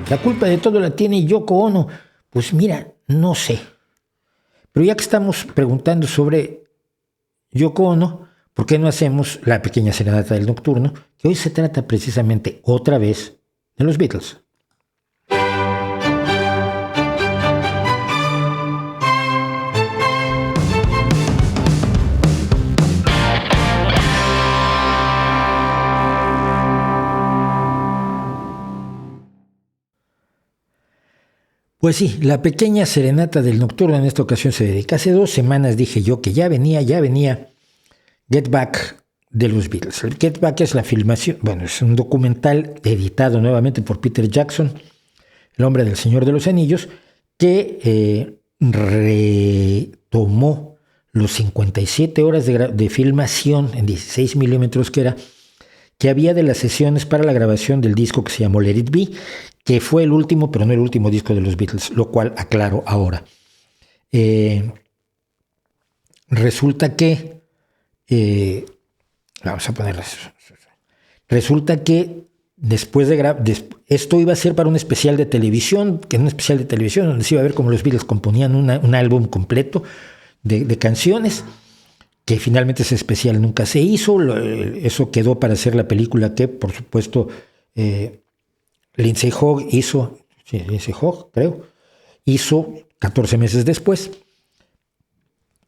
La culpa de todo la tiene Yoko Ono. Pues mira, no sé. Pero ya que estamos preguntando sobre Yoko Ono, ¿por qué no hacemos la pequeña serenata del nocturno? Que hoy se trata precisamente otra vez de los Beatles. Pues sí, la pequeña serenata del nocturno en esta ocasión se dedica. Hace 2 semanas dije yo que ya venía Get Back de los Beatles. El Get Back es la filmación, bueno, es un documental editado nuevamente por Peter Jackson, el hombre del Señor de los Anillos, que retomó los 57 horas de filmación en 16 milímetros que había de las sesiones para la grabación del disco que se llamó Let It Be, que fue el último, pero no el último disco de los Beatles, lo cual aclaro ahora. Resulta que vamos a ponerlo. Resulta que después de esto iba a ser para un especial de televisión, donde se iba a ver cómo los Beatles componían un álbum completo de canciones, que finalmente ese especial nunca se hizo. Eso quedó para hacer la película que, por supuesto, Lindsay Hogg hizo 14 meses después,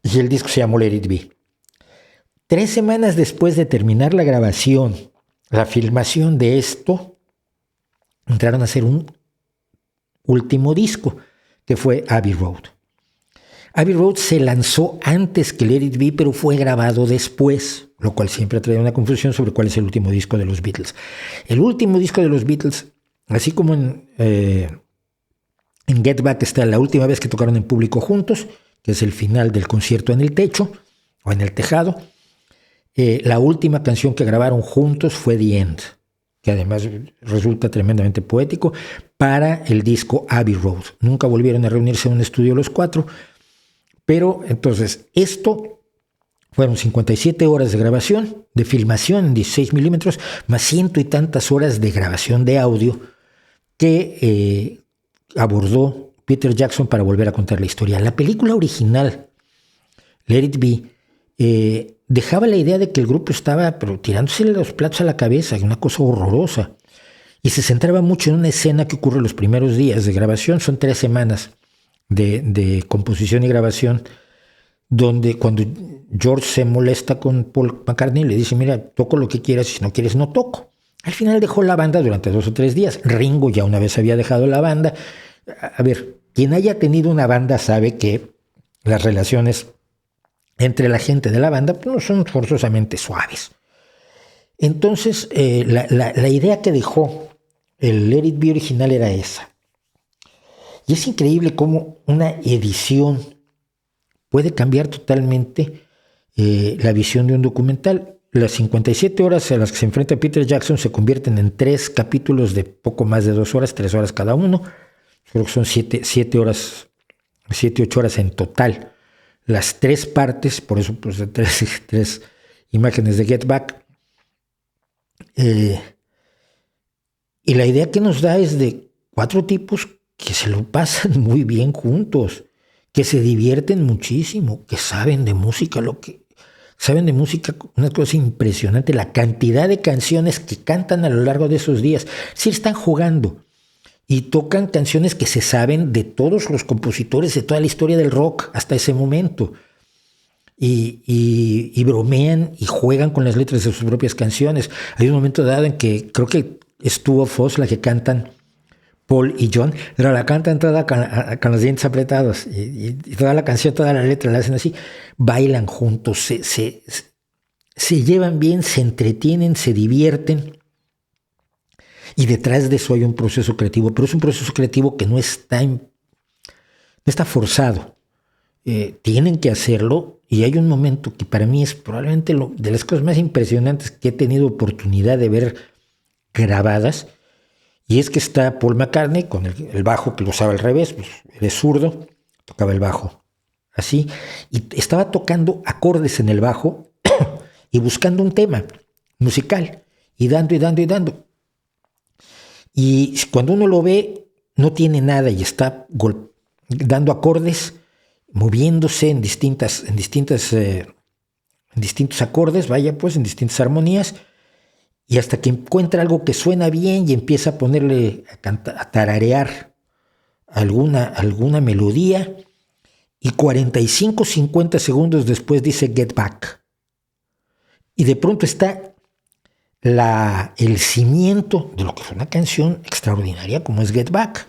y el disco se llamó Let It Be. 3 semanas después de terminar la grabación, la filmación de esto, entraron a hacer un último disco, que fue Abbey Road. Abbey Road se lanzó antes que Let It Be, pero fue grabado después, lo cual siempre ha traído una confusión sobre cuál es el último disco de los Beatles. El último disco de los Beatles, así como en Get Back está la última vez que tocaron en público juntos, que es el final del concierto en el techo o en el tejado. La última canción que grabaron juntos fue The End, que además resulta tremendamente poético, para el disco Abbey Road. Nunca volvieron a reunirse en un estudio los 4, pero entonces esto fueron 57 horas de grabación, de filmación en 16 milímetros, más 100 y tantas horas de grabación de audio que abordó Peter Jackson para volver a contar la historia. La película original, Let It Be, dejaba la idea de que el grupo estaba tirándose los platos a la cabeza, una cosa horrorosa, y se centraba mucho en una escena que ocurre los primeros días de grabación. Son 3 semanas de composición y grabación, donde cuando George se molesta con Paul McCartney, le dice: mira, toco lo que quieras y si no quieres no toco. Al final dejó la banda durante 2 o 3 días. Ringo ya una vez había dejado la banda. A ver, quien haya tenido una banda sabe que las relaciones entre la gente de la banda no son forzosamente suaves. Entonces, la idea que dejó el Let It Be original era esa. Y es increíble cómo una edición puede cambiar totalmente la visión de un documental. Las 57 horas a las que se enfrenta Peter Jackson se convierten en 3 capítulos de poco más de 2 horas, 3 horas cada uno. Creo que son 7 horas, 8 horas en total. Las 3 partes, por eso pues, 3 imágenes de Get Back. Y la idea que nos da es de 4 tipos que se lo pasan muy bien juntos, que se divierten muchísimo, que saben de música, una cosa impresionante, la cantidad de canciones que cantan a lo largo de esos días. Sí están jugando y tocan canciones que se saben de todos los compositores de toda la historia del rock hasta ese momento. Y bromean y juegan con las letras de sus propias canciones. Hay un momento dado en que creo que es Two of Us la que cantan Paul y John, pero la cantan toda con los dientes apretados y toda la canción, toda la letra la hacen así. Bailan juntos, se llevan bien, se entretienen, se divierten. Y detrás de eso hay un proceso creativo, pero es un proceso creativo que no está forzado. Tienen que hacerlo, y hay un momento que para mí es probablemente de las cosas más impresionantes que he tenido oportunidad de ver grabadas, y es que está Paul McCartney con el bajo, que lo usaba al revés, pues él es zurdo, tocaba el bajo así, y estaba tocando acordes en el bajo y buscando un tema musical, y dando. Y cuando uno lo ve, no tiene nada y está dando acordes, moviéndose en distintos acordes, en distintas armonías, y hasta que encuentra algo que suena bien y empieza a ponerle a tararear alguna melodía, y 45, 50 segundos después dice Get Back. Y de pronto está el cimiento de lo que fue una canción extraordinaria como es Get Back.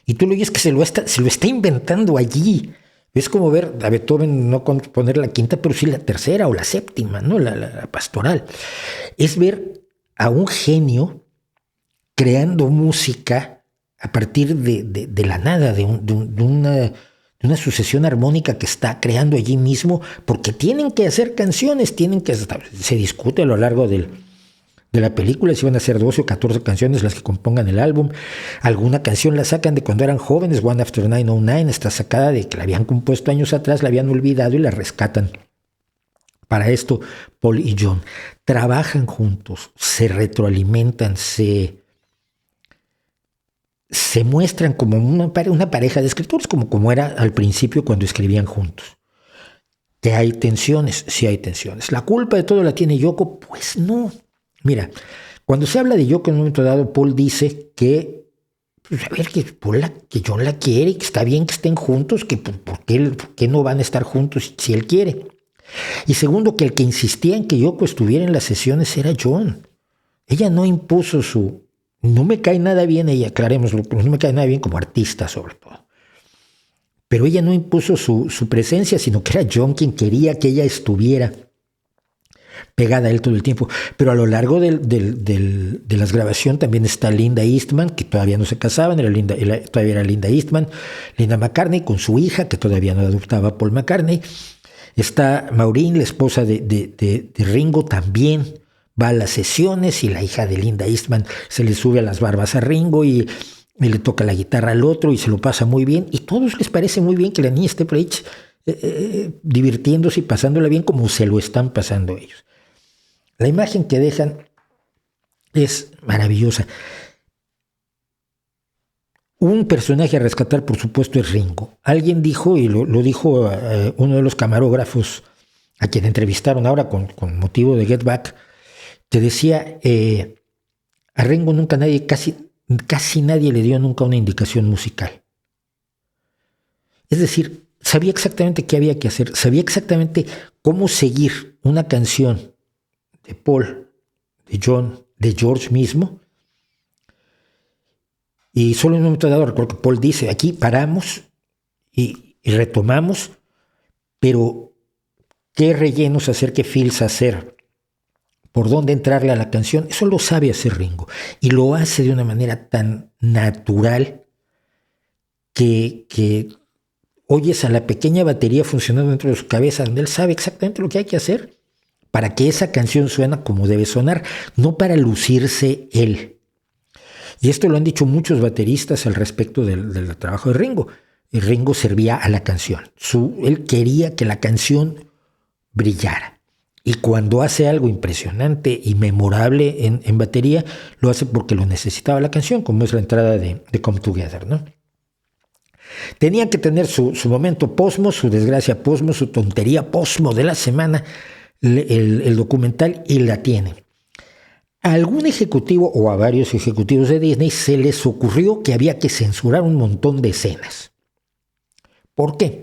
Y tú lo oyes que se lo está inventando allí. Es como ver a Beethoven no componer la quinta, pero sí la tercera o la séptima, ¿no? La pastoral. Es ver a un genio creando música a partir de la nada, de una sucesión armónica que está creando allí mismo, porque tienen que hacer canciones, se discute a lo largo de la película si van a ser 12 o 14 canciones las que compongan el álbum. Alguna canción la sacan de cuando eran jóvenes, One After 909 está sacada de que la habían compuesto años atrás, la habían olvidado y la rescatan. Para esto, Paul y John trabajan juntos, se retroalimentan, se muestran como una pareja de escritores, como era al principio cuando escribían juntos. ¿Que hay tensiones? Sí hay tensiones. ¿La culpa de todo la tiene Yoko? Pues no. Mira, cuando se habla de Yoko en un momento dado, Paul dice que, que John la quiere, que está bien que estén juntos, que ¿por qué no van a estar juntos si él quiere? Y segundo, que el que insistía en que Yoko estuviera en las sesiones era John. Ella no impuso no me cae nada bien ella, aclarémoslo, no me cae nada bien como artista sobre todo. Pero ella no impuso su presencia, sino que era John quien quería que ella estuviera pegada a él todo el tiempo. Pero a lo largo de las grabaciones también está Linda Eastman, que todavía no se casaban, todavía era Linda Eastman, Linda McCartney con su hija, que todavía no adoptaba a Paul McCartney. Está Maureen, la esposa de Ringo, también va a las sesiones, y la hija de Linda Eastman se le sube a las barbas a Ringo y le toca la guitarra al otro y se lo pasa muy bien. Y a todos les parece muy bien que la niña esté por ahí divirtiéndose y pasándola bien como se lo están pasando ellos. La imagen que dejan es maravillosa. Un personaje a rescatar, por supuesto, es Ringo. Alguien dijo, y lo dijo uno de los camarógrafos a quien entrevistaron ahora con motivo de Get Back, que decía, a Ringo nunca casi nadie le dio nunca una indicación musical. Es decir, sabía exactamente qué había que hacer, sabía exactamente cómo seguir una canción de Paul, de John, de George mismo. Y solo en un momento dado recuerdo que Paul dice, aquí paramos y retomamos, pero qué rellenos hacer, qué fills hacer, por dónde entrarle a la canción, eso lo sabe hacer Ringo. Y lo hace de una manera tan natural que oyes a la pequeña batería funcionando dentro de su cabeza, donde él sabe exactamente lo que hay que hacer para que esa canción suene como debe sonar, no para lucirse él. Y esto lo han dicho muchos bateristas al respecto del trabajo de Ringo. Y Ringo servía a la canción. Él quería que la canción brillara. Y cuando hace algo impresionante y memorable en batería, lo hace porque lo necesitaba la canción, como es la entrada de Come Together, ¿no? Tenía que tener su momento posmo, su desgracia posmo, su tontería posmo de la semana, el documental, y la tiene. A algún ejecutivo o a varios ejecutivos de Disney se les ocurrió que había que censurar un montón de escenas. ¿Por qué?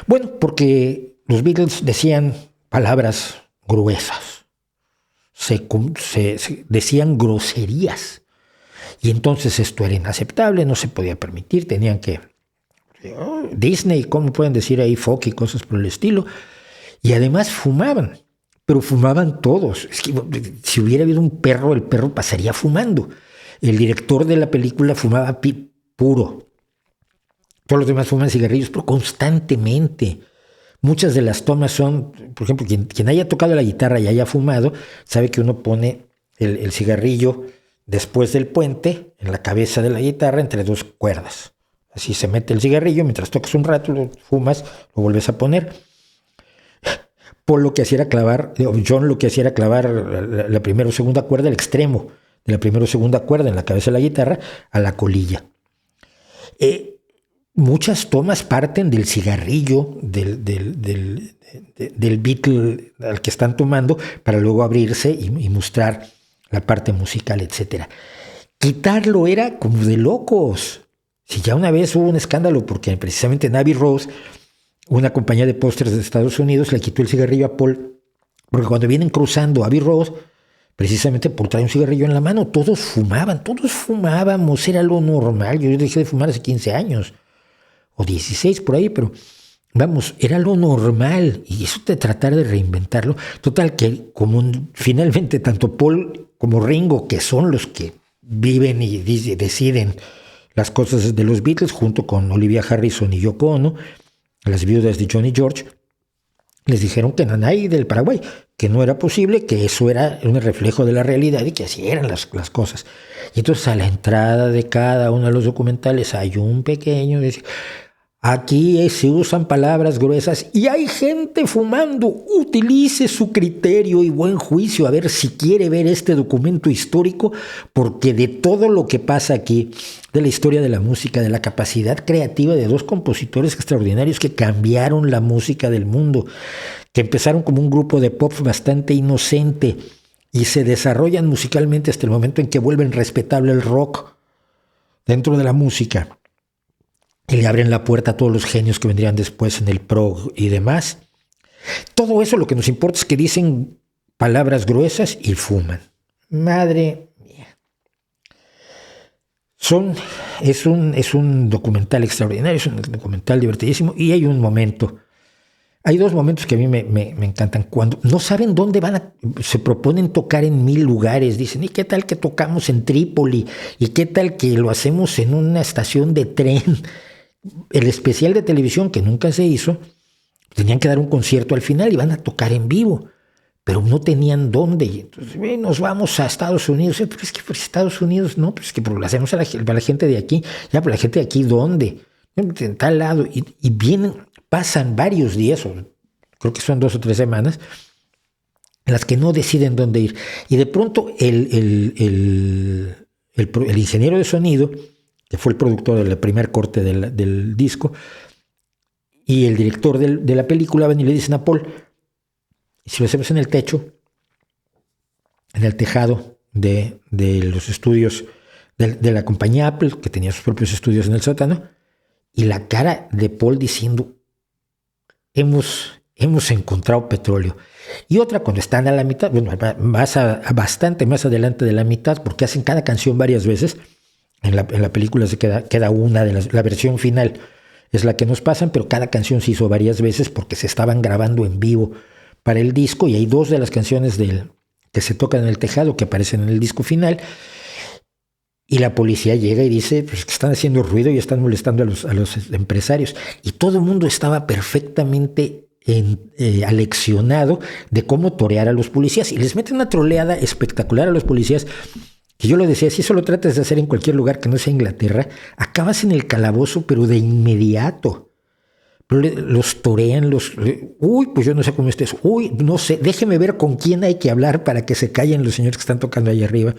Bueno, porque los Beatles decían palabras gruesas, se decían groserías, y entonces esto era inaceptable, no se podía permitir, tenían que... Disney, ¿cómo pueden decir ahí fuck y cosas por el estilo? Y además fumaban. Pero fumaban todos. Es que si hubiera habido un perro, el perro pasaría fumando. El director de la película fumaba puro. Todos los demás fuman cigarrillos, pero constantemente. Muchas de las tomas son, por ejemplo, quien haya tocado la guitarra y haya fumado, sabe que uno pone el cigarrillo después del puente, en la cabeza de la guitarra, entre dos cuerdas. Así se mete el cigarrillo, mientras tocas un rato, lo fumas, lo vuelves a poner. Paul lo que hacía era clavar, John lo que hacía era clavar la primera o segunda cuerda al extremo de la primera o segunda cuerda en la cabeza de la guitarra a la colilla. Muchas tomas parten del cigarrillo del Beatle al que están tomando para luego abrirse y mostrar la parte musical, etc. Quitarlo era como de locos. Si ya una vez hubo un escándalo porque precisamente Abbey Road, una compañía de pósters de Estados Unidos, le quitó el cigarrillo a Paul, porque cuando vienen cruzando Abbey Road, precisamente Paul trae un cigarrillo en la mano, todos fumábamos, era lo normal. Yo dejé de fumar hace 15 años, o 16 por ahí, pero vamos, era lo normal, y eso de tratar de reinventarlo, total que como finalmente tanto Paul como Ringo, que son los que viven y deciden las cosas de los Beatles, junto con Olivia Harrison y Yoko Ono, las viudas de Johnny George, les dijeron que Nanay del Paraguay, que no era posible, que eso era un reflejo de la realidad y que así eran las cosas. Y entonces a la entrada de cada uno de los documentales hay un pequeño... Aquí se usan palabras gruesas y hay gente fumando. Utilice su criterio y buen juicio a ver si quiere ver este documento histórico, porque de todo lo que pasa aquí, de la historia de la música, de la capacidad creativa de dos compositores extraordinarios que cambiaron la música del mundo, que empezaron como un grupo de pop bastante inocente y se desarrollan musicalmente hasta el momento en que vuelven respetable el rock dentro de la música, y le abren la puerta a todos los genios que vendrían después en el prog y demás. Todo eso lo que nos importa es que dicen palabras gruesas y fuman. Madre mía. Es un documental extraordinario, es un documental divertidísimo, y hay dos momentos que a mí me encantan. Cuando no saben dónde se proponen tocar en 1000 lugares, dicen, ¿y qué tal que tocamos en Trípoli? ¿Y qué tal que lo hacemos en una estación de tren? El especial de televisión que nunca se hizo, tenían que dar un concierto al final y van a tocar en vivo, pero no tenían dónde. Y entonces nos vamos a Estados Unidos. Pero es que por Estados Unidos no, pues es que lo hacemos para la gente de aquí. Ya, pero la gente de aquí, ¿dónde? En tal lado. Y pasan varios días, creo que son 2 o 3 semanas, en las que no deciden dónde ir. Y de pronto el ingeniero de sonido, que fue el productor del primer corte del disco, y el director de la película van y le dicen a Paul, si lo hacemos en el techo, en el tejado de los estudios de la compañía Apple, que tenía sus propios estudios en el sótano, y la cara de Paul diciendo, hemos encontrado petróleo. Y otra cuando están a la mitad, bueno, bastante más adelante de la mitad, porque hacen cada canción varias veces. En la película se queda una de la versión final es la que nos pasan, pero cada canción se hizo varias veces porque se estaban grabando en vivo para el disco, y hay 2 de las canciones que se tocan en el tejado que aparecen en el disco final, y la policía llega y dice, pues que están haciendo ruido y están molestando a los empresarios, y todo el mundo estaba perfectamente aleccionado de cómo torear a los policías, y les meten una troleada espectacular a los policías. Y yo lo decía, si eso lo tratas de hacer en cualquier lugar que no sea Inglaterra, acabas en el calabozo, pero de inmediato. Pero los torean, uy, pues yo no sé cómo estés, uy, no sé, déjeme ver con quién hay que hablar para que se callen los señores que están tocando ahí arriba.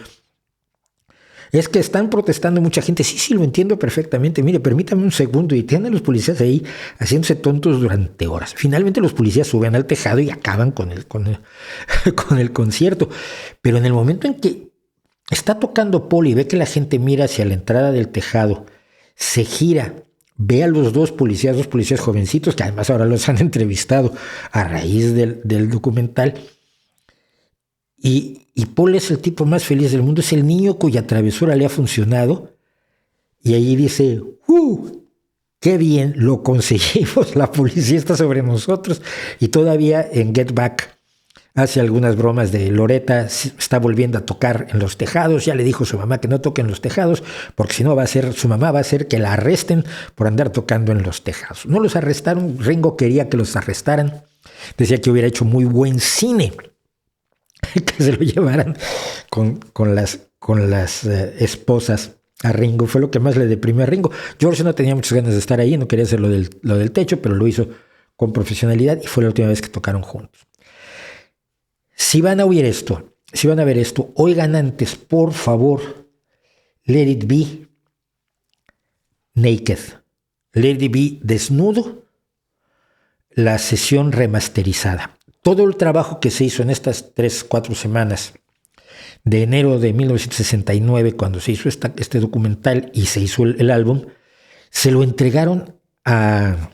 Es que están protestando mucha gente. Sí, lo entiendo perfectamente. Mire, permítame un segundo. Y tienen a los policías ahí haciéndose tontos durante horas. Finalmente los policías suben al tejado y acaban con el concierto. Pero en el momento en que está tocando Paul y ve que la gente mira hacia la entrada del tejado, se gira, ve a los dos policías jovencitos, que además ahora los han entrevistado a raíz del documental, y Paul es el tipo más feliz del mundo, es el niño cuya travesura le ha funcionado, y ahí dice, ¡qué bien, lo conseguimos! La policía está sobre nosotros. Y todavía en Get Back hace algunas bromas de Loretta, está volviendo a tocar en los tejados, ya le dijo a su mamá que no toque en los tejados, porque si no su mamá va a hacer que la arresten por andar tocando en los tejados. No los arrestaron, Ringo quería que los arrestaran, decía que hubiera hecho muy buen cine, que se lo llevaran con las esposas a Ringo. Fue lo que más le deprimió a Ringo. George no tenía muchas ganas de estar ahí, no quería hacer lo del techo, pero lo hizo con profesionalidad y fue la última vez que tocaron juntos. Si van a oír esto si van a ver esto, oigan antes, por favor, Let It Be Naked. Let It Be desnudo, la sesión remasterizada. Todo el trabajo que se hizo en estas 3-4 semanas de enero de 1969, cuando se hizo este documental y se hizo el álbum, se lo entregaron a...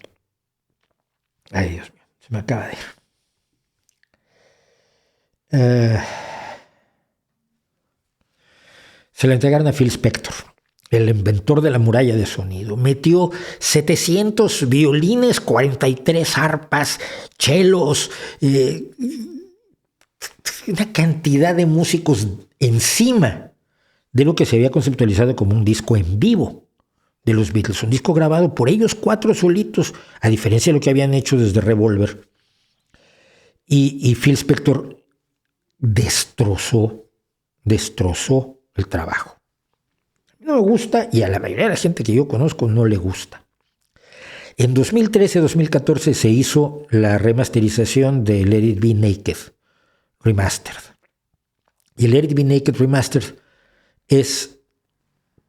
Ay, Dios mío, se me acaba de ir. Se lo entregaron a Phil Spector, el inventor de la muralla de sonido. Metió 700 violines, 43 arpas, chelos, una cantidad de músicos encima de lo que se había conceptualizado como un disco en vivo de los Beatles, un disco grabado por ellos 4 solitos, a diferencia de lo que habían hecho desde Revolver. Y Phil Spector destrozó el trabajo. No me gusta, y a la mayoría de la gente que yo conozco no le gusta. En 2013-2014 se hizo la remasterización de Let It Be Naked Remastered. Y el Let It Be Naked Remastered es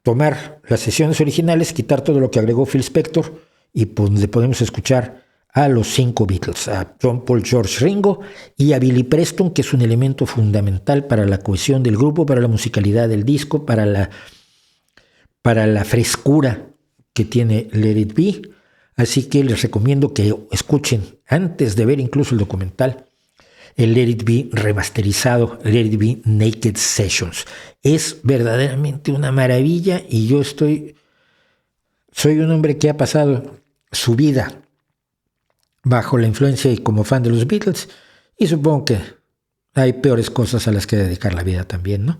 tomar las sesiones originales, quitar todo lo que agregó Phil Spector y le podemos escuchar a los 5 Beatles, a John, Paul, George, Ringo y a Billy Preston, que es un elemento fundamental para la cohesión del grupo, para la musicalidad del disco, para la frescura que tiene Let It Be. Así que les recomiendo que escuchen, antes de ver incluso el documental, el Let It Be remasterizado, Let It Be Naked Sessions. Es verdaderamente una maravilla y yo soy un hombre que ha pasado su vida bajo la influencia y como fan de los Beatles, y supongo que hay peores cosas a las que dedicar la vida también, ¿no?